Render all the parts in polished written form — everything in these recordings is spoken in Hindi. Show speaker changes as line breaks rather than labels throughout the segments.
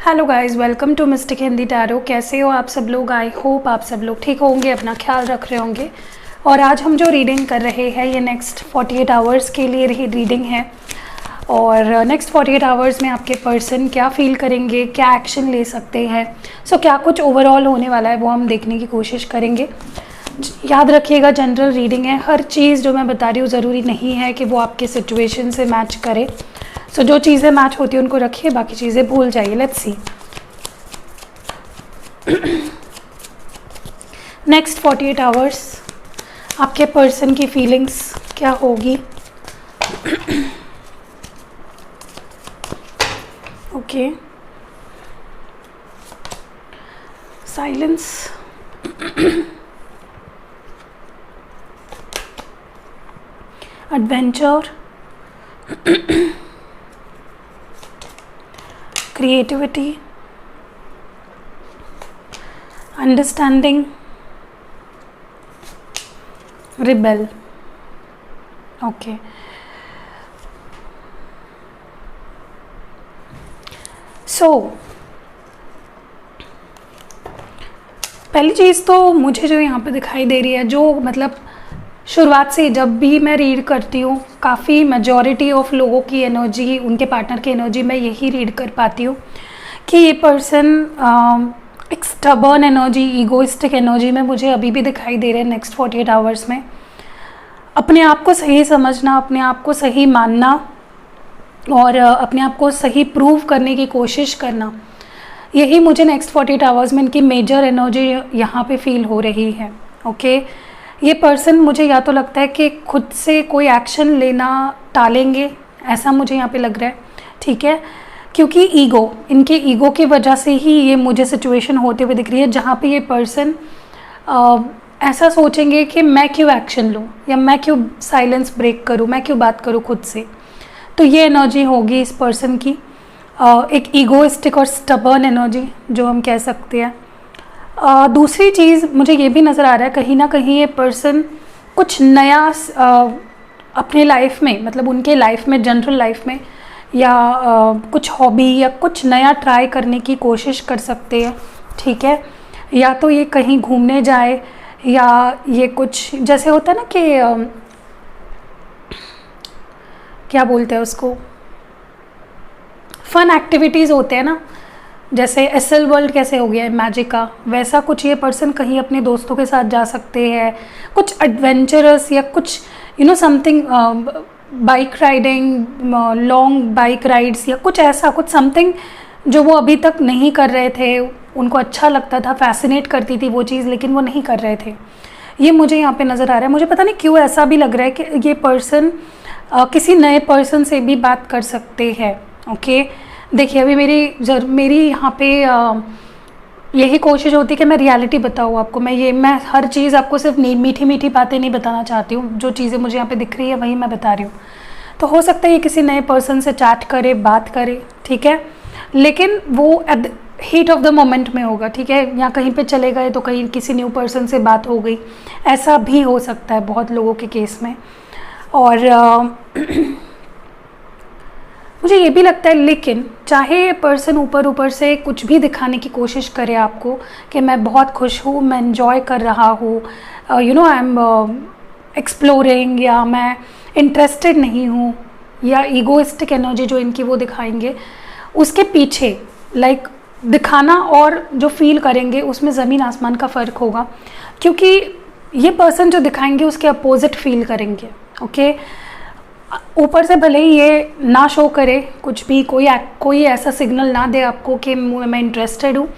Hello guys, welcome to mystic Hindi tarot. कैसे हो आप सब लोग? आई होप आप सब लोग ठीक होंगे, अपना ख्याल रख रहे होंगे। और आज हम जो रीडिंग कर रहे हैं ये नेक्स्ट 48 आवर्स के लिए रीडिंग है। और नेक्स्ट 48 आवर्स में आपके पर्सन क्या फील करेंगे, क्या एक्शन ले सकते हैं, क्या कुछ ओवरऑल होने वाला है वो हम देखने की कोशिश करेंगे। याद रखिएगा, जनरल रीडिंग है। हर चीज़ जो मैं बता रही हूँ ज़रूरी नहीं है कि वो आपके सिचुएशन से मैच करे। जो चीज़ें मैच होती है उनको रखिए, बाकी चीज़ें भूल जाइए। लेट्स सी नेक्स्ट 48 आवर्स आपके पर्सन की फीलिंग्स क्या होगी। Okay, silence, adventure, creativity, understanding, rebel. Okay. पहली चीज़ तो मुझे जो यहाँ पे दिखाई दे रही है, जो मतलब शुरुआत से जब भी मैं रीड करती हूँ, काफ़ी मेजॉरिटी ऑफ लोगों की एनर्जी, उनके पार्टनर की एनर्जी मैं यही रीड कर पाती हूँ कि ये पर्सन एक स्टबर्न एनर्जी, ईगोइस्टिक एनर्जी में मुझे अभी भी दिखाई दे रहे हैं। नेक्स्ट 48 आवर्स में अपने आप को सही समझना, अपने आप को सही मानना और अपने आप को सही प्रूव करने की कोशिश करना, यही मुझे नेक्स्ट 48 आवर्स में इनकी मेजर एनर्जी यहाँ पे फील हो रही है। ओके, ये पर्सन मुझे या तो लगता है कि खुद से कोई एक्शन लेना टालेंगे, ऐसा मुझे यहाँ पे लग रहा है। ठीक है, क्योंकि इनके ईगो की वजह से ही ये मुझे सिचुएशन होते हुए दिख रही है, जहाँ पे ये पर्सन ऐसा सोचेंगे कि मैं क्यों एक्शन लूँ या मैं क्यों साइलेंस ब्रेक करूँ, मैं क्यों बात करूँ खुद से। तो ये एनर्जी होगी इस पर्सन की, एक ईगोइस्टिक और स्टबर्न एनर्जी जो हम कह सकते हैं। दूसरी चीज़ मुझे ये भी नज़र आ रहा है, कहीं ना कहीं ये पर्सन कुछ नया अपने लाइफ में, मतलब उनके लाइफ में, जनरल लाइफ में, या कुछ हॉबी या कुछ नया ट्राई करने की कोशिश कर सकते हैं। ठीक है, या तो ये कहीं घूमने जाए, या ये कुछ जैसे होता है ना कि क्या बोलते हैं उसको, फन एक्टिविटीज़ होते हैं ना, जैसे एसएल वर्ल्ड कैसे हो गया है मैजिक का, वैसा कुछ ये पर्सन कहीं अपने दोस्तों के साथ जा सकते हैं, कुछ एडवेंचरस या कुछ something, bike riding, long bike rides या कुछ ऐसा, कुछ समथिंग जो वो अभी तक नहीं कर रहे थे, उनको अच्छा लगता था, फैसिनेट करती थी वो चीज़, लेकिन वो नहीं कर रहे थे। ये मुझे यहाँ पे नज़र आ रहा है। मुझे पता नहीं क्यों ऐसा भी लग रहा है कि ये पर्सन किसी नए पर्सन से भी बात कर सकते हैं। ओके, देखिए अभी मेरी यहाँ पे यही कोशिश होती है कि मैं रियलिटी बताऊँ आपको। मैं हर चीज़ आपको सिर्फ मीठी मीठी बातें नहीं बताना चाहती हूँ। जो चीज़ें मुझे यहाँ पे दिख रही है वही मैं बता रही हूँ। तो हो सकता है ये किसी नए पर्सन से चैट करे, बात करे, ठीक है, लेकिन वो at heat of the moment में होगा। ठीक है, या कहीं पे चले गए तो कहीं किसी न्यू पर्सन से बात हो गई, ऐसा भी हो सकता है बहुत लोगों के केस में। और मुझे ये भी लगता है, लेकिन चाहे ये पर्सन ऊपर से कुछ भी दिखाने की कोशिश करे आपको कि मैं बहुत खुश हूँ, मैं एंजॉय कर रहा हूँ, आई एम एक्सप्लोरिंग, या मैं इंटरेस्टेड नहीं हूँ, या ईगोइस्टिक एनर्जी जो इनकी वो दिखाएंगे, उसके पीछे लाइक दिखाना और जो फील करेंगे उसमें ज़मीन आसमान का फ़र्क होगा। क्योंकि ये पर्सन जो दिखाएंगे उसके अपोजिट फील करेंगे। ओके, ऊपर से भले ही ये ना शो करे कुछ भी, कोई ऐसा सिग्नल ना दे आपको कि मैं इंटरेस्टेड हूँ,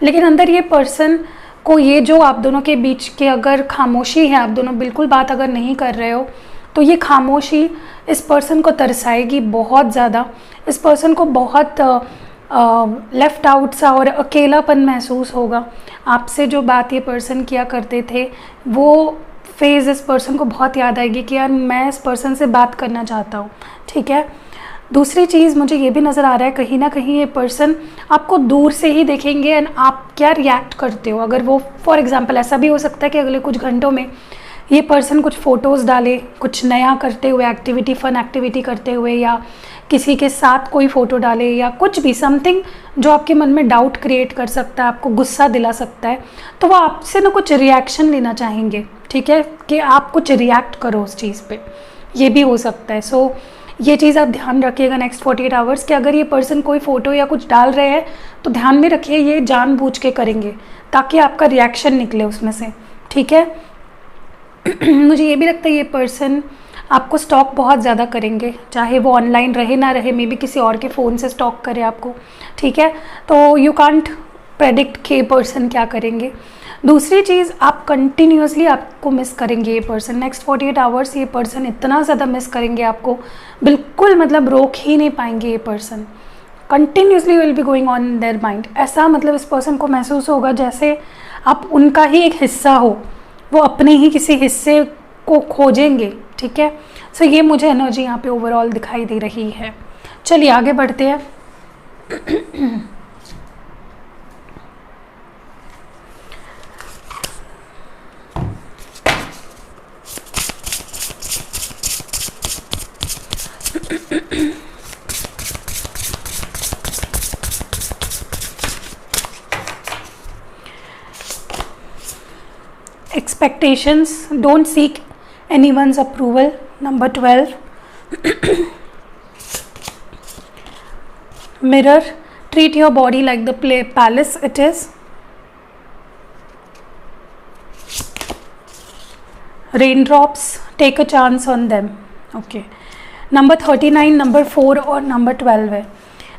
लेकिन अंदर ये पर्सन को, ये जो आप दोनों के बीच के अगर खामोशी है, आप दोनों बिल्कुल बात अगर नहीं कर रहे हो, तो ये खामोशी इस पर्सन को तरसाएगी बहुत ज़्यादा। इस पर्सन को बहुत लेफ़्ट आउट सा और अकेलापन महसूस होगा। आपसे जो बात ये पर्सन किया करते थे, वो फेज़ इस पर्सन को बहुत याद आएगी कि यार मैं इस पर्सन से बात करना चाहता हूँ। ठीक है, दूसरी चीज़ मुझे ये भी नज़र आ रहा है, कहीं ना कहीं ये पर्सन आपको दूर से ही देखेंगे एंड आप क्या रिएक्ट करते हो। अगर वो फॉर एग्ज़ाम्पल, ऐसा भी हो सकता है कि अगले कुछ घंटों में ये पर्सन कुछ फ़ोटोज़ डाले, कुछ नया करते हुए, एक्टिविटी, फ़न एक्टिविटी करते हुए, या किसी के साथ कोई फ़ोटो डाले, या कुछ भी समथिंग जो आपके मन में डाउट क्रिएट कर सकता है, आपको गुस्सा दिला सकता है, तो वो आपसे ना कुछ रिएक्शन लेना चाहेंगे, ठीक है, कि आप कुछ रिएक्ट करो उस चीज़ पे, ये भी हो सकता है। सो ये चीज़ आप ध्यान रखिएगा नेक्स्ट 48 आवर्स कि अगर ये पर्सन कोई फ़ोटो या कुछ डाल रहे हैं तो ध्यान में रखिए ये जानबूझ के करेंगे ताकि आपका रिएक्शन निकले उसमें से, ठीक है। मुझे ये भी लगता है ये पर्सन आपको स्टॉक बहुत ज़्यादा करेंगे, चाहे वो ऑनलाइन रहे ना रहे, मे बी किसी और के फ़ोन से स्टॉक करे आपको, ठीक है। तो यू कांट प्रेडिक्ट कि पर्सन क्या करेंगे। दूसरी चीज़, आप कंटिन्यूसली आपको मिस करेंगे ये पर्सन, नेक्स्ट 48 आवर्स ये पर्सन इतना ज़्यादा मिस करेंगे आपको, बिल्कुल मतलब रोक ही नहीं पाएंगे ये person, continuously will be going on their mind. ऐसा मतलब इस पर्सन को महसूस होगा जैसे आप उनका ही एक हिस्सा हो, वो अपने ही किसी हिस्से को खोजेंगे, ठीक है। सो ये मुझे एनर्जी यहाँ पे ओवरऑल दिखाई दे रही है। चलिए आगे बढ़ते हैं। Expectations, don't seek anyone's approval. Number 12. Mirror, treat your body like the palace it is. Raindrops, take a chance on them. Okay. Number 39, number 4 और नंबर 12 है।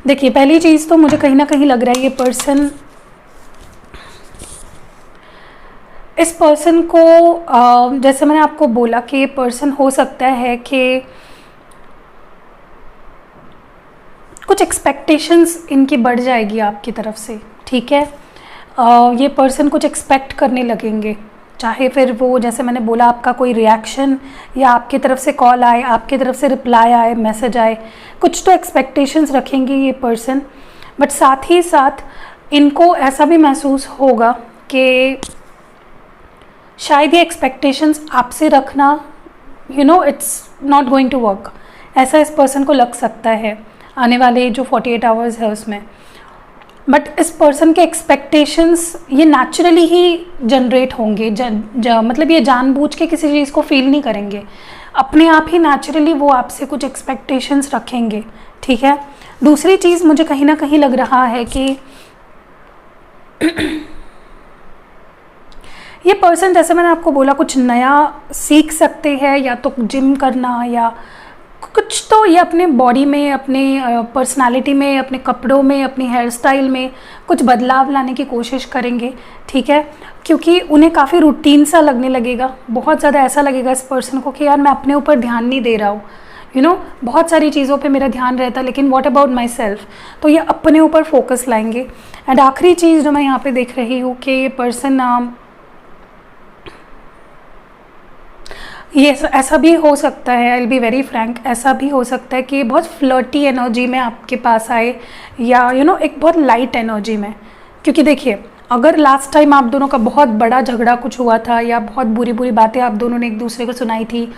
देखिए पहली चीज़ तो मुझे कहीं ना कहीं लग रहा है ये पर्सन, इस पर्सन को जैसे मैंने आपको बोला कि ये पर्सन हो सकता है कि कुछ एक्सपेक्टेशंस इनकी बढ़ जाएगी आपकी तरफ से, ठीक है। ये पर्सन कुछ एक्सपेक्ट करने लगेंगे, चाहे फिर वो जैसे मैंने बोला आपका कोई रिएक्शन या आपकी तरफ से कॉल आए, आपकी तरफ से रिप्लाई आए, मैसेज आए, कुछ तो एक्सपेक्टेशंस रखेंगे ये पर्सन। बट साथ ही साथ इनको ऐसा भी महसूस होगा कि शायद ये एक्सपेक्टेशंस आपसे रखना it's not going to work, ऐसा इस पर्सन को लग सकता है आने वाले जो 48 आवर्स है उसमें। बट इस पर्सन के एक्सपेक्टेशंस ये नेचुरली ही जनरेट होंगे, मतलब ये जानबूझ के किसी चीज़ को फील नहीं करेंगे, अपने आप ही नेचुरली वो आपसे कुछ एक्सपेक्टेशंस रखेंगे, ठीक है। दूसरी चीज़ मुझे कहीं ना कहीं लग रहा है कि ये पर्सन जैसे मैंने आपको बोला कुछ नया सीख सकते हैं, या तो जिम करना या कुछ तो ये अपने बॉडी में, अपने पर्सनालिटी में, अपने कपड़ों में, अपनी हेयर स्टाइल में कुछ बदलाव लाने की कोशिश करेंगे, ठीक है। क्योंकि उन्हें काफ़ी रूटीन सा लगने लगेगा, बहुत ज़्यादा ऐसा लगेगा इस पर्सन को कि यार मैं अपने ऊपर ध्यान नहीं दे रहा हूँ, बहुत सारी चीज़ों पे मेरा ध्यान रहता है लेकिन व्हाट अबाउट माई सेल्फ, तो ये अपने ऊपर फोकस लाएंगे। एंड आखिरी चीज़ जो मैं यहाँ पे देख रही हूँ कि ये पर्सन ये ऐसा भी हो सकता है, आई विल बी वेरी फ्रैंक, ऐसा भी हो सकता है कि बहुत फ्लर्टी एनर्जी में आपके पास आए, या एक बहुत लाइट एनर्जी में। क्योंकि देखिए अगर लास्ट टाइम आप दोनों का बहुत बड़ा झगड़ा कुछ हुआ था, या बहुत बुरी बुरी बातें आप दोनों ने एक दूसरे को सुनाई थी,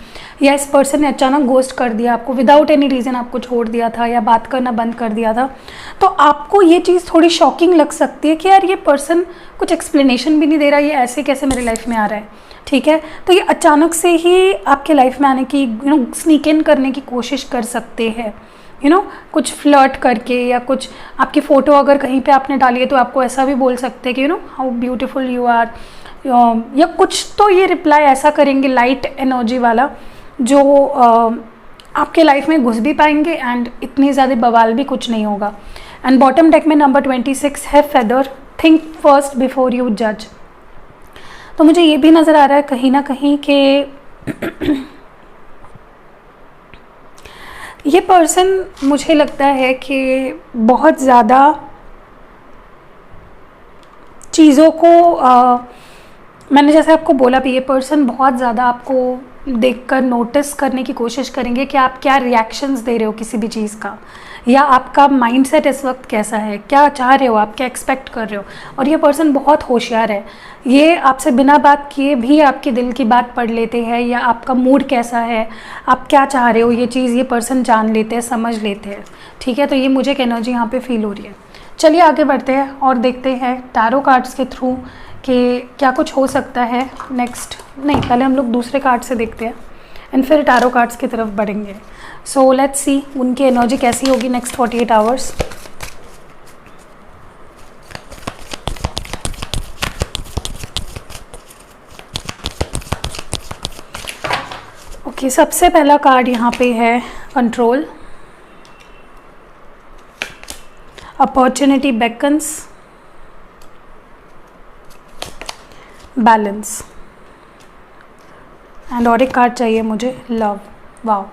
या इस पर्सन ने अचानक गोस्ट कर दिया आपको, विदाउट एनी रीज़न आपको छोड़ दिया था या बात करना बंद कर दिया था, तो आपको ये चीज़ थोड़ी शॉकिंग लग सकती है कि यार ये पर्सन कुछ एक्सप्लेनेशन भी नहीं दे रहा, ये ऐसे कैसे मेरे लाइफ में आ रहा है, ठीक है। तो ये अचानक से ही आपके लाइफ में आने की स्नीक इन करने की कोशिश कर सकते हैं, कुछ फ्लर्ट करके, या कुछ आपकी फ़ोटो अगर कहीं पे आपने डाली है तो आपको ऐसा भी बोल सकते हैं कि हाउ ब्यूटीफुल यू आर, या कुछ तो ये रिप्लाई ऐसा करेंगे लाइट एनर्जी वाला जो आपके लाइफ में घुस भी पाएंगे एंड इतनी ज़्यादा बवाल भी कुछ नहीं होगा। एंड बॉटम डेक में नंबर 26 है feather, think first before you जज। तो मुझे ये भी नज़र आ रहा है कहीं ना कहीं कि ये पर्सन मुझे लगता है कि बहुत ज़्यादा चीज़ों को मैंने जैसे आपको बोला भी, ये पर्सन बहुत ज़्यादा आपको देखकर नोटिस करने की कोशिश करेंगे कि आप क्या रिएक्शंस दे रहे हो किसी भी चीज़ का, या आपका माइंडसेट इस वक्त कैसा है, क्या चाह रहे हो आप, क्या एक्सपेक्ट कर रहे हो। और ये पर्सन बहुत होशियार है, ये आपसे बिना बात किए भी आपके दिल की बात पढ़ लेते हैं, या आपका मूड कैसा है, आप क्या चाह रहे हो, ये चीज़ ये पर्सन जान लेते हैं, समझ लेते हैं। ठीक है, तो ये मुझे एक एनर्जी यहाँ पे फील हो रही है। चलिए आगे बढ़ते हैं और देखते हैं टैरो कार्ड्स के थ्रू कि क्या कुछ हो सकता है नेक्स्ट। नहीं, पहले हम लोग दूसरे कार्ड से देखते हैं एंड फिर टैरो कार्ड्स की तरफ बढ़ेंगे। सो लेट्स सी उनकी एनर्जी कैसी होगी नेक्स्ट 48 आवर्स। ओके, सबसे पहला कार्ड यहाँ पे है control, opportunity beckons, balance, and और एक कार्ड चाहिए मुझे, love. Wow,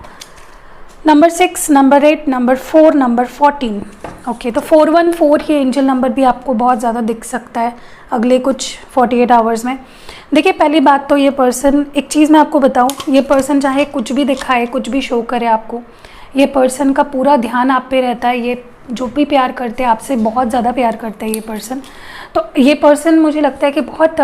number 6, number 8, number 4, number 14। Okay, तो 414 ये एंजल नंबर भी आपको बहुत ज़्यादा दिख सकता है अगले कुछ 48 आवर्स में। देखिए, पहली बात तो ये पर्सन, एक चीज़ मैं आपको बताऊं, ये पर्सन चाहे कुछ भी दिखाए, कुछ भी शो करे आपको, ये पर्सन का पूरा ध्यान आप पे रहता है। ये जो भी प्यार करते हैं आपसे, बहुत ज़्यादा प्यार करते हैं ये पर्सन। तो ये पर्सन मुझे लगता है कि बहुत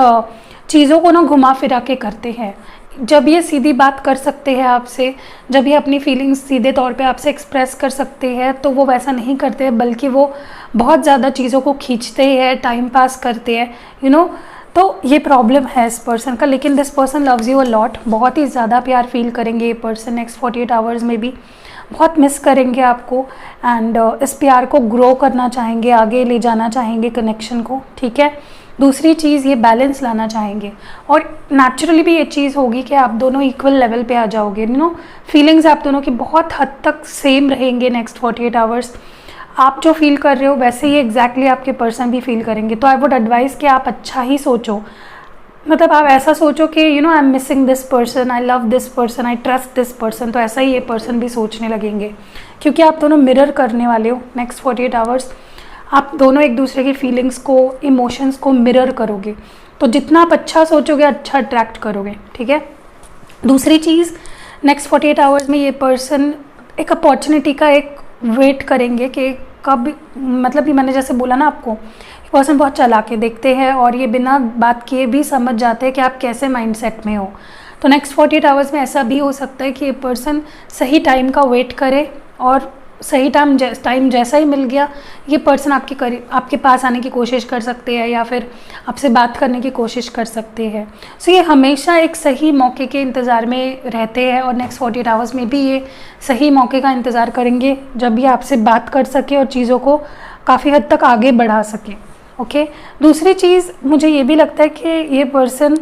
चीज़ों को ना घुमा फिरा के करते हैं। जब ये सीधी बात कर सकते हैं आपसे, जब ये अपनी फीलिंग्स सीधे तौर पे आपसे एक्सप्रेस कर सकते हैं, तो वो वैसा नहीं करते हैं, बल्कि वो बहुत ज़्यादा चीज़ों को खींचते हैं, टाइम पास करते हैं, यू नो। तो ये प्रॉब्लम है इस पर्सन का, लेकिन this person loves you a lot. बहुत ही ज़्यादा प्यार फील करेंगे ये पर्सन नेक्स्ट 48 आवर्स में भी, बहुत मिस करेंगे आपको, एंड इस प्यार को ग्रो करना चाहेंगे, आगे ले जाना चाहेंगे कनेक्शन को। ठीक है, दूसरी चीज़ ये बैलेंस लाना चाहेंगे, और नेचुरली भी ये चीज़ होगी कि आप दोनों इक्वल लेवल पे आ जाओगे। यू नो, फीलिंग्स आप दोनों की बहुत हद तक सेम रहेंगे नेक्स्ट 48 आवर्स। आप जो फील कर रहे हो वैसे ही एग्जैक्टली आपके पर्सन भी फील करेंगे। तो आई वुड एडवाइस कि आप अच्छा ही सोचो, मतलब आप ऐसा सोचो कि you know, I am missing this person, I love this person, I trust this person. तो ऐसा ही ये पर्सन भी सोचने लगेंगे, क्योंकि आप दोनों मिरर करने वाले हो नेक्स्ट 48 आवर्स। आप दोनों एक दूसरे की फीलिंग्स को, इमोशंस को मिरर करोगे, तो जितना आप अच्छा सोचोगे अच्छा अट्रैक्ट करोगे। ठीक है, दूसरी चीज़, नेक्स्ट 48 आवर्स में ये पर्सन एक अपॉर्चुनिटी का एक वेट करेंगे कि कब, मतलब कि मैंने जैसे बोला ना आपको, पर्सन बहुत चला के देखते हैं और ये बिना बात किए भी समझ जाते हैं कि आप कैसे माइंडसेट में हो। तो नेक्स्ट 48 आवर्स में ऐसा भी हो सकता है कि ये पर्सन सही टाइम का वेट करे, और सही टाइम जैसा ही मिल गया, ये पर्सन आपके करीब, आपके पास आने की कोशिश कर सकते हैं, या फिर आपसे बात करने की कोशिश कर सकते हैं। सो ये हमेशा एक सही मौके के इंतज़ार में रहते हैं, और नेक्स्ट 48 आवर्स में भी ये सही मौके का इंतज़ार करेंगे जब ये आपसे बात कर सके और चीज़ों को काफ़ी हद तक आगे बढ़ा सके। ओके, दूसरी चीज़ मुझे ये भी लगता है कि ये पर्सन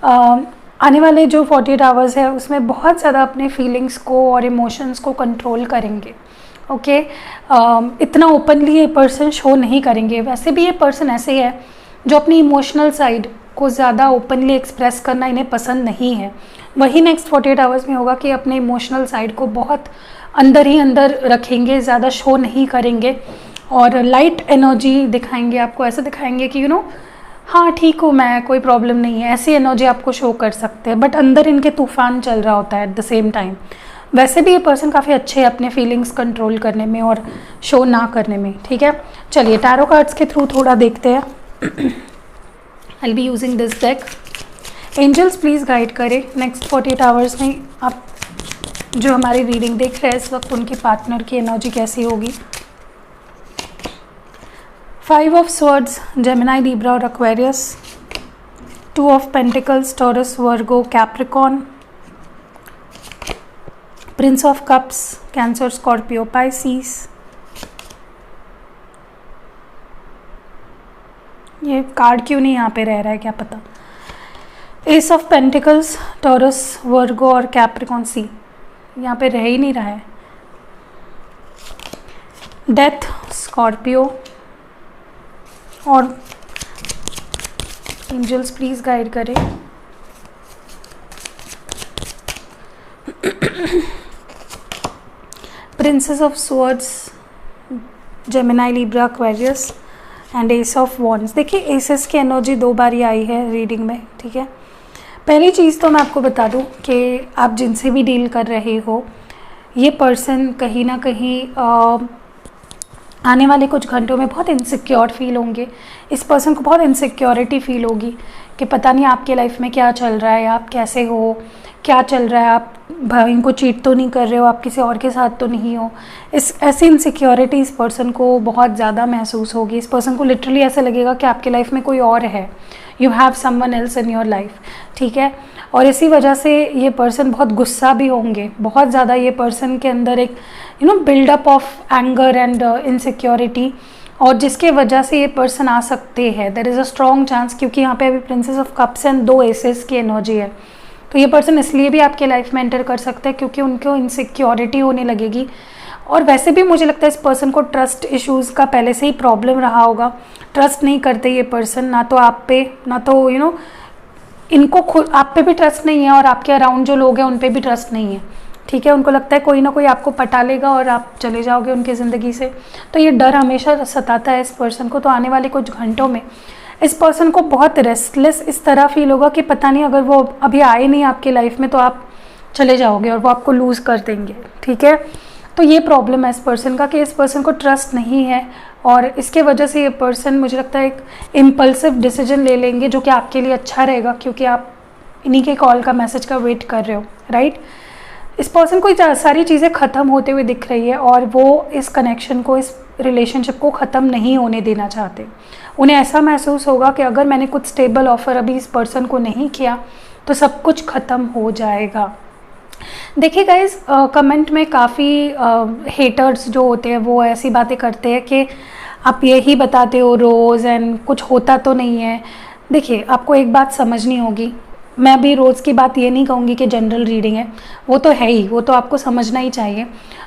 आने वाले जो 48 आवर्स है उसमें बहुत ज़्यादा अपने फीलिंग्स को और इमोशंस को कंट्रोल करेंगे। ओके, इतना ओपनली ये पर्सन शो नहीं करेंगे। वैसे भी ये पर्सन ऐसे है जो अपनी इमोशनल साइड को ज़्यादा ओपनली एक्सप्रेस करना इन्हें पसंद नहीं है। वही नेक्स्ट 48 आवर्स में होगा कि अपने इमोशनल साइड को बहुत अंदर ही अंदर रखेंगे, ज़्यादा शो नहीं करेंगे, और लाइट एनर्जी दिखाएंगे आपको। ऐसे दिखाएंगे कि यू नो, हाँ ठीक हूँ मैं, कोई प्रॉब्लम नहीं है, ऐसी एनर्जी आपको शो कर सकते हैं, बट अंदर इनके तूफान चल रहा होता है एट द सेम टाइम। वैसे भी ये पर्सन काफ़ी अच्छे हैं अपने फीलिंग्स कंट्रोल करने में और शो ना करने में। ठीक है, चलिए टैरो कार्ड्स के थ्रू थोड़ा देखते हैं। I will be using this deck. Angels please guide करें नेक्स्ट 48 आवर्स में आप जो हमारी रीडिंग देख रहे हैं इस वक्त, उनके पार्टनर की एनर्जी कैसी होगी। 5 ऑफ स्वर्ड्स, जेमिनी, लिब्रा और Aquarius. 2 of pentacles, taurus, Virgo, Capricorn. Prince of cups, cancer, Scorpio, Pisces. ये कार्ड क्यों नहीं यहाँ पे रह रहा है क्या पता। एस ऑफ पेंटिकल्स, टॉरस, वर्गो और कैप्रिकॉर्न, सी यहाँ पे रह ही नहीं रहा है। डेथ, स्कॉर्पियो, और एंजल्स प्लीज गाइड करें। Princess of swords, Gemini, Libra, Aquarius and S of wands. देखिए एसेस की एनर्जी 2 बार ही आई है रीडिंग में। ठीक है, पहली चीज़ तो मैं आपको बता दूं कि आप जिनसे भी डील कर रहे हो, ये पर्सन कहीं ना कहीं आने वाले कुछ घंटों में बहुत इनसिक्योर फील होंगे। इस पर्सन को बहुत इनसिक्योरिटी फील होगी कि पता नहीं आपके लाइफ में क्या चल रहा है, आप कैसे हो, क्या चल रहा है, आप भाई को चीट तो नहीं कर रहे हो, आप किसी और के साथ तो नहीं हो। इस ऐसी इनसिक्योरिटी इस पर्सन को बहुत ज़्यादा महसूस होगी। इस पर्सन को लिटरली ऐसा लगेगा कि आपके लाइफ में कोई और है, you have someone else in your life, ठीक है। और इसी वजह से ये पर्सन बहुत गुस्सा भी होंगे, बहुत ज़्यादा। ये पर्सन के अंदर एक buildup of anger and insecurity, और जिसके वजह से ये पर्सन आ सकते हैं। There is a strong chance, क्योंकि यहाँ पे अभी princess of cups and 2 aces की एनर्जी है। तो ये पर्सन इसलिए भी आपके लाइफ में एंटर कर सकते हैं क्योंकि उनको इनसिक्योरिटी होने लगेगी। और वैसे भी मुझे लगता है इस पर्सन को ट्रस्ट इश्यूज़ का पहले से ही प्रॉब्लम रहा होगा। ट्रस्ट नहीं करते ये पर्सन, ना तो आप पे, ना तो इनको खुद आप पे भी ट्रस्ट नहीं है, और आपके अराउंड जो लोग हैं उन पे भी ट्रस्ट नहीं है, ठीक है। उनको लगता है कोई ना कोई आपको पटा लेगा और आप चले जाओगे उनकी ज़िंदगी से। तो ये डर हमेशा सताता है इस पर्सन को। तो आने वाले कुछ घंटों में इस पर्सन को बहुत रेस्टलेस इस तरह फील होगा कि पता नहीं अगर वो अभी आए नहीं आपकी लाइफ में तो आप चले जाओगे और वो आपको लूज़ कर देंगे, ठीक है। तो ये प्रॉब्लम है इस पर्सन का कि इस पर्सन को ट्रस्ट नहीं है, और इसके वजह से ये पर्सन मुझे लगता है एक इम्पल्सिव डिसीजन ले लेंगे जो कि आपके लिए अच्छा रहेगा, क्योंकि आप इन्हीं के कॉल का, मैसेज का वेट कर रहे हो, राइट। इस पर्सन को सारी चीज़ें ख़त्म होते हुए दिख रही है, और वो इस कनेक्शन को, इस रिलेशनशिप को ख़त्म नहीं होने देना चाहते। उन्हें ऐसा महसूस होगा कि अगर मैंने कुछ स्टेबल ऑफर अभी इस पर्सन को नहीं किया तो सब कुछ ख़त्म हो जाएगा। देखिए गाइज, कमेंट में काफ़ी हेटर्स जो होते हैं वो ऐसी बातें करते हैं कि आप यही बताते हो रोज़ एंड कुछ होता तो नहीं है। देखिए, आपको एक बात समझनी होगी, मैं अभी रोज़ की बात ये नहीं कहूँगी कि जनरल रीडिंग है, वो तो है ही, वो तो आपको समझना ही चाहिए।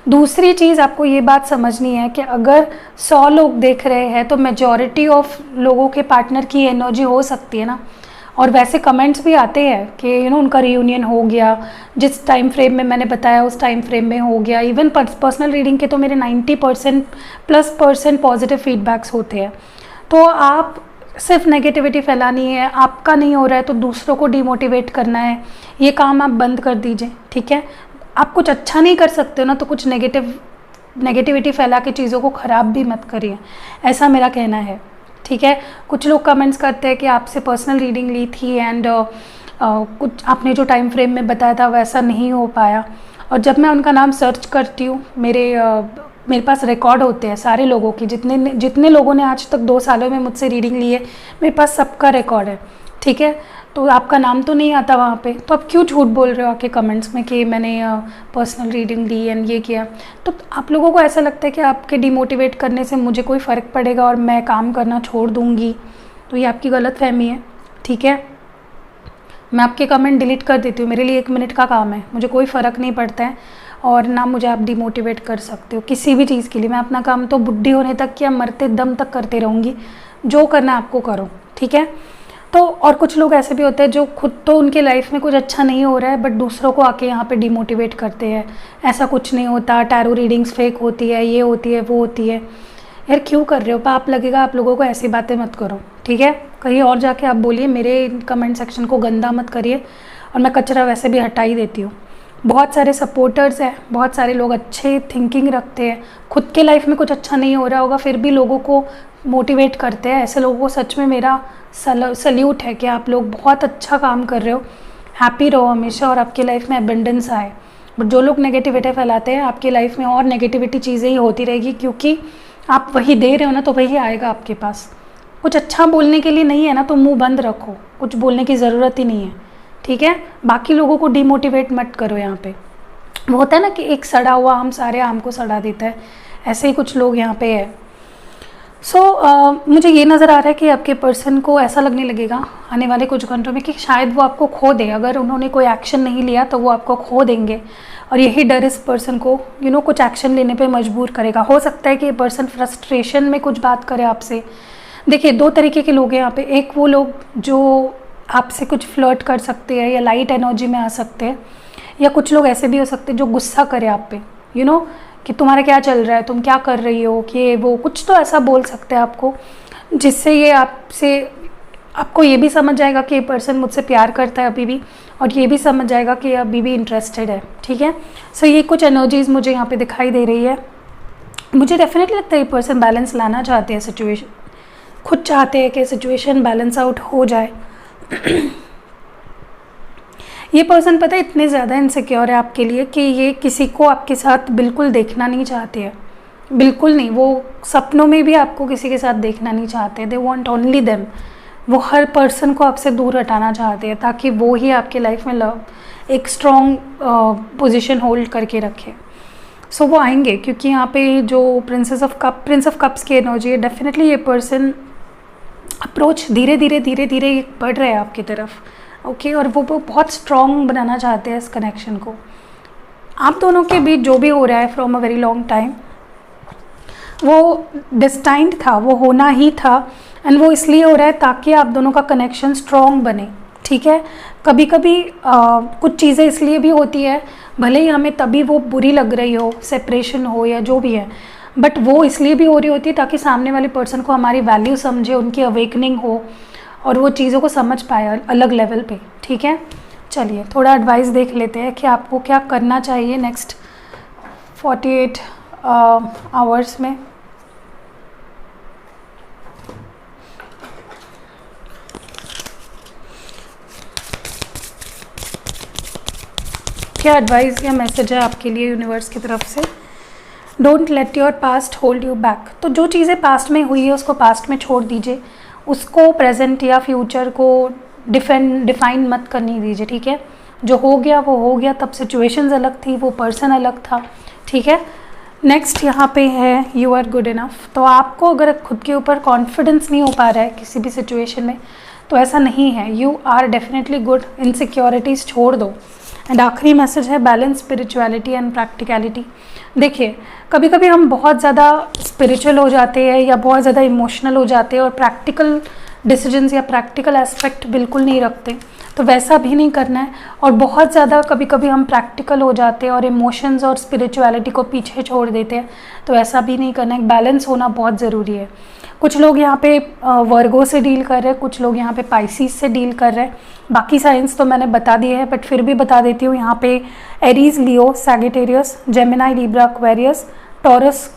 दूसरी चीज़ आपको ये बात समझनी है कि अगर 100 लोग देख रहे हैं तो मेजॉरिटी ऑफ लोगों के पार्टनर की एनर्जी हो सकती है ना। और वैसे कमेंट्स भी आते हैं कि उनका रियूनियन हो गया, जिस टाइम फ्रेम में मैंने बताया उस टाइम फ्रेम में हो गया। इवन पर्सनल रीडिंग के तो मेरे 90% पॉजिटिव फीडबैक्स होते हैं। तो आप सिर्फ नेगेटिविटी फैलानी है, आपका नहीं हो रहा है तो दूसरों को डिमोटिवेट करना है, ये काम आप बंद कर दीजिए, ठीक है। आप कुछ अच्छा नहीं कर सकते हो ना, तो कुछ नेगेटिविटी फैला के चीज़ों को ख़राब भी मत करिए, ऐसा मेरा कहना है, ठीक है। कुछ लोग कमेंट्स करते हैं कि आपसे पर्सनल रीडिंग ली थी एंड कुछ आपने जो टाइम फ्रेम में बताया था वैसा नहीं हो पाया। और जब मैं उनका नाम सर्च करती हूँ, मेरे पास रिकॉर्ड होते हैं सारे लोगों की, जितने लोगों ने आज तक 2 सालों में मुझसे रीडिंग ली है, मेरे पास सबका रिकॉर्ड है, ठीक है। तो आपका नाम तो नहीं आता वहाँ पे, तो आप क्यों झूठ बोल रहे हो आके कमेंट्स में कि मैंने पर्सनल रीडिंग ली एंड ये किया। तो आप लोगों को ऐसा लगता है कि आपके डिमोटिवेट करने से मुझे कोई फ़र्क पड़ेगा और मैं काम करना छोड़ दूँगी, तो ये आपकी गलत फहमी है, ठीक है। मैं आपके कमेंट डिलीट कर देती हूँ, मेरे लिए 1 मिनट का काम है, मुझे कोई फ़र्क नहीं पड़ता है, और ना मुझे आप डिमोटिवेट कर सकते हो किसी भी चीज़ के लिए। मैं अपना काम तो बुढ़ी होने तक या मरते दम तक करते रहूँगी, जो करना आपको करो, ठीक है। तो और कुछ लोग ऐसे भी होते हैं जो खुद तो उनके लाइफ में कुछ अच्छा नहीं हो रहा है, बट दूसरों को आके यहाँ पे डिमोटिवेट करते हैं, ऐसा कुछ नहीं होता, टैरो रीडिंग्स फेक होती है, ये होती है, वो होती है। यार क्यों कर रहे हो? पाप लगेगा आप लोगों को, ऐसी बातें मत करो, ठीक है। कहीं और जाके आप बोलिए, मेरे कमेंट सेक्शन को गंदा मत करिए, और मैं कचरा वैसे भी हटा ही देती हूँ। बहुत सारे सपोर्टर्स हैं, बहुत सारे लोग अच्छे थिंकिंग रखते हैं, खुद के लाइफ में कुछ अच्छा नहीं हो रहा होगा फिर भी लोगों को मोटिवेट करते हैं। ऐसे लोगों को सच में मेरा सल्यूट है कि आप लोग बहुत अच्छा काम कर रहे हो। हैप्पी रहो हमेशा और आपकी लाइफ में एबंडेंस आए। बट जो लोग नेगेटिविटी फैलाते हैं, आपकी लाइफ में और नेगेटिविटी चीज़ें ही होती रहेगी, क्योंकि आप वही दे रहे हो ना, तो वही आएगा आपके पास। कुछ अच्छा बोलने के लिए नहीं है ना, तो मुंह बंद रखो, कुछ बोलने की ज़रूरत ही नहीं है, ठीक है। बाकी लोगों को डिमोटिवेट मत करो। यहाँ पे वो होता है ना कि एक सड़ा हुआ आम सारे आम को सड़ा देता है, ऐसे ही कुछ लोग यहाँ पे है। मुझे ये नज़र आ रहा है कि आपके पर्सन को ऐसा लगने लगेगा आने वाले कुछ घंटों में कि शायद वो आपको खो दे। अगर उन्होंने कोई एक्शन नहीं लिया तो वो आपको खो देंगे, और यही डर इस पर्सन को कुछ एक्शन लेने पे मजबूर करेगा। हो सकता है कि ये पर्सन फ्रस्ट्रेशन में कुछ बात करे आपसे। देखिए, 2 तरीके के लोग हैं यहाँ पे। एक वो लोग जो आपसे कुछ फ्लर्ट कर सकते हैं या लाइट एनर्जी में आ सकते हैं, या कुछ लोग ऐसे भी हो सकते हैं जो गुस्सा करे आप पे, कि तुम्हारा क्या चल रहा है, तुम क्या कर रही हो, कि वो कुछ तो ऐसा बोल सकते हैं आपको जिससे ये आपसे आपको ये भी समझ जाएगा कि ये पर्सन मुझसे प्यार करता है अभी भी, और ये भी समझ जाएगा कि अभी भी इंटरेस्टेड है, ठीक है। सो ये कुछ एनर्जीज मुझे यहाँ पे दिखाई दे रही है। मुझे डेफिनेटली लगता है ये पर्सन बैलेंस लाना चाहते हैं सिचुएशन, खुद चाहते हैं कि सिचुएशन बैलेंस आउट हो जाए। ये पर्सन पता है इतने ज़्यादा इनसिक्योर है आपके लिए कि ये किसी को आपके साथ बिल्कुल देखना नहीं चाहते हैं, बिल्कुल नहीं। वो सपनों में भी आपको किसी के साथ देखना नहीं चाहते। They want only them. वो हर पर्सन को आपसे दूर हटाना चाहते हैं ताकि वो ही आपके लाइफ में एक स्ट्रॉन्ग पोजीशन होल्ड करके रखे। सो वो आएंगे क्योंकि यहाँ पे जो प्रिंस ऑफ कप्स की एनर्जी है, डेफिनेटली ये पर्सन अप्रोच धीरे धीरे बढ़ रहा है आपकी तरफ, ओके। और वो बहुत स्ट्रॉन्ग बनाना चाहते हैं इस कनेक्शन को। आप दोनों के बीच जो भी हो रहा है from a very long time, वो डिस्टाइंड था, वो होना ही था, एंड वो इसलिए हो रहा है ताकि आप दोनों का कनेक्शन स्ट्रॉन्ग बने, ठीक है। कभी कभी कुछ चीज़ें इसलिए भी होती है, भले ही हमें तभी वो बुरी लग रही हो, सेपरेशन हो या जो भी है, बट वो इसलिए भी हो रही होती है ताकि सामने वाले पर्सन को हमारी वैल्यू समझे, उनकी अवेकनिंग हो और वो चीज़ों को समझ पाए अलग लेवल पे, ठीक है। चलिए थोड़ा एडवाइस देख लेते हैं कि आपको क्या करना चाहिए नेक्स्ट 48 आवर्स में। क्या एडवाइस या मैसेज है आपके लिए यूनिवर्स की तरफ से। Don't let your past hold you back. तो जो चीज़ें पास्ट में हुई है उसको पास्ट में छोड़ दीजिए, उसको प्रेजेंट या फ्यूचर को डिफाइन मत करने दीजिए, ठीक है। जो हो गया वो हो गया, तब सिचुएशंस अलग थी, वो पर्सन अलग था, ठीक है। नेक्स्ट यहाँ पे है यू आर गुड इनफ। तो आपको अगर खुद के ऊपर कॉन्फिडेंस नहीं हो पा रहा है किसी भी सिचुएशन में, तो ऐसा नहीं है, you are definitely good. Insecurities छोड़ दो। एंड आखिरी मैसेज है बैलेंस स्पिरिचुअलिटी एंड प्रैक्टिकलिटी। देखिए कभी कभी हम बहुत ज़्यादा स्पिरिचुअल हो जाते हैं या बहुत ज़्यादा इमोशनल हो जाते हैं और प्रैक्टिकल डिसीजंस या प्रैक्टिकल एस्पेक्ट बिल्कुल नहीं रखते, तो वैसा भी नहीं करना है। और बहुत ज़्यादा कभी कभी हम प्रैक्टिकल हो जाते हैं और इमोशंस और स्पिरिचुअलिटी को पीछे छोड़ देते हैं, तो ऐसा भी नहीं करना है। एक बैलेंस होना बहुत ज़रूरी है। कुछ लोग यहाँ पे वर्गो से डील कर रहे हैं, कुछ लोग यहाँ पे पाइसिस से डील कर रहे हैं। बाकी साइंस तो मैंने बता दिए हैं, बट फिर भी बता देती हूँ। यहाँ पे Aries, Leo, Sagittarius, Gemini, Libra, Aquarius, Taurus,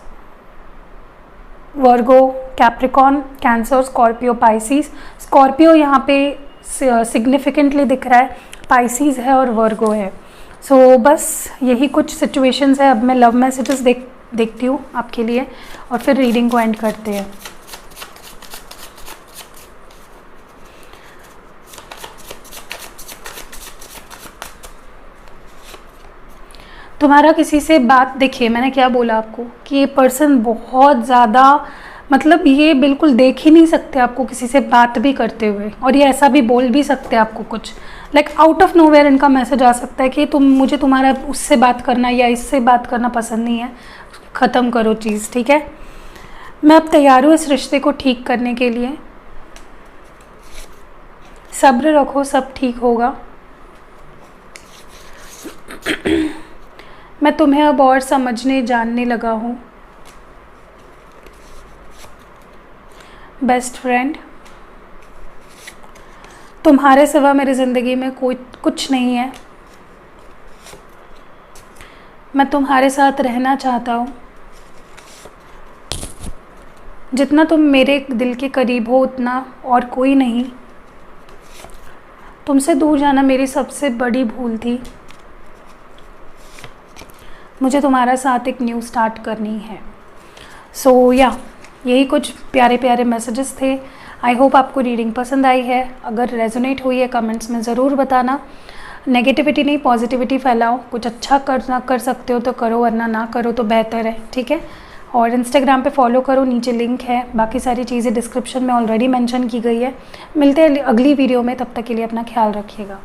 Virgo, Capricorn, Cancer, Scorpio, Pisces. Scorpio यहाँ पे सिग्निफिकेंटली दिख रहा है, पाइसिस है और वर्गो है। सो बस यही कुछ सिचुएशंस है। अब मैं लव मैसेजेस देखती हूँ आपके लिए और फिर रीडिंग को एंड करते हैं। तुम्हारा किसी से बात, देखिए मैंने क्या बोला आपको कि ये पर्सन बहुत ज़्यादा, मतलब ये बिल्कुल देख ही नहीं सकते आपको किसी से बात भी करते हुए, और ये ऐसा भी बोल भी सकते हैं आपको कुछ लाइक आउट ऑफ नोवेयर इनका मैसेज आ सकता है कि मुझे तुम्हारा उससे बात करना या इससे बात करना पसंद नहीं है, ख़त्म करो चीज़, ठीक है। मैं अब तैयार हूँ इस रिश्ते को ठीक करने के लिए। सब्र रखो, सब ठीक होगा। मैं तुम्हें अब और समझने जानने लगा हूँ। बेस्ट फ्रेंड, तुम्हारे सिवा मेरी ज़िंदगी में कोई कुछ नहीं है। मैं तुम्हारे साथ रहना चाहता हूँ। जितना तुम मेरे दिल के करीब हो उतना और कोई नहीं। तुमसे दूर जाना मेरी सबसे बड़ी भूल थी। मुझे तुम्हारा साथ एक न्यू स्टार्ट करनी है। सो यही कुछ प्यारे प्यारे मैसेजेस थे। आई होप आपको रीडिंग पसंद आई है। अगर रेजोनेट हुई है कमेंट्स में ज़रूर बताना। नेगेटिविटी नहीं, पॉजिटिविटी फैलाओ। कुछ अच्छा कर सकते हो तो करो, वरना ना करो तो बेहतर है, ठीक है। और इंस्टाग्राम पे फॉलो करो, नीचे लिंक है। बाकी सारी चीज़ें डिस्क्रिप्शन में ऑलरेडी मेंशन की गई है। मिलते हैं अगली वीडियो में, तब तक के लिए अपना ख्याल रखिएगा।